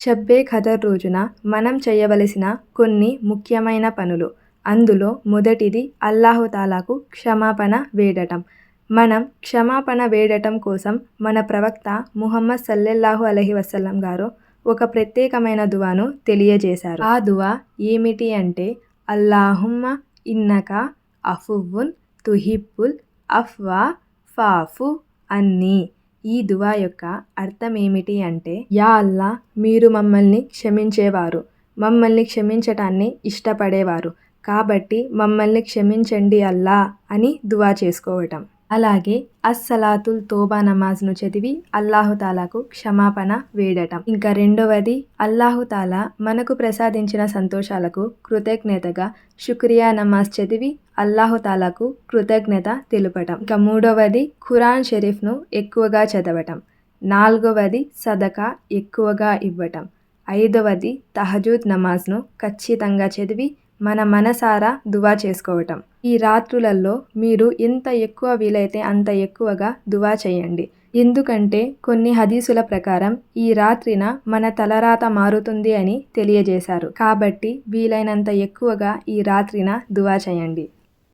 షబ్బే ఖదర్ రోజున మనం చేయవలసిన కొన్ని ముఖ్యమైన పనులు. అందులో మొదటిది అల్లాహుతాలాకు క్షమాపణ వేడటం. మనం క్షమాపణ వేడటం కోసం మన ప్రవక్త ముహమ్మద్ సల్లల్లాహు అలైహి వసల్లం గారు ఒక ప్రత్యేకమైన దువాను తెలియజేశారు. ఆ దువా ఏమిటి అంటే, అల్లాహుమ్మ ఇన్నక అఫువ్వున్ తుహిబ్బుల్ అఫ్వా ఫాఫు అన్నీ. ఈ దువా యొక్క అర్థం ఏమిటి అంటే, యా అల్లా, మీరు మమ్మల్ని క్షమించేవారు, మమ్మల్ని క్షమించటాన్ని ఇష్టపడేవారు, కాబట్టి మమ్మల్ని క్షమించండి అల్లా అని దువా చేసుకోవటం. అలాగే అస్సలాతుల్ తోబా నమాజ్ను చదివి అల్లాహుతాలాకు క్షమాపణ వేడటం. ఇంకా రెండవది, అల్లాహుతాలా మనకు ప్రసాదించిన సంతోషాలకు కృతజ్ఞతగా శుక్రియా నమాజ్ చదివి అల్లాహుతాలాకు కృతజ్ఞత తెలుపటం. ఇంకా మూడవది, ఖురాన్ షరీఫ్ను ఎక్కువగా చదవటం. నాలుగవది, సదకా ఎక్కువగా ఇవ్వటం. ఐదవది, తహజుద్ నమాజ్ను ఖచ్చితంగా చదివి మన మనసారా దువా చేసుకోవటం. ఈ రాత్రులలో మీరు ఎంత ఎక్కువ వీలైతే అంత ఎక్కువగా దువా చేయండి. ఎందుకంటే కొన్ని హదీసుల ప్రకారం ఈ రాత్రిన మన తలరాత మారుతుంది అని తెలియజేశారు. కాబట్టి వీలైనంత ఎక్కువగా ఈ రాత్రిన దువా చేయండి.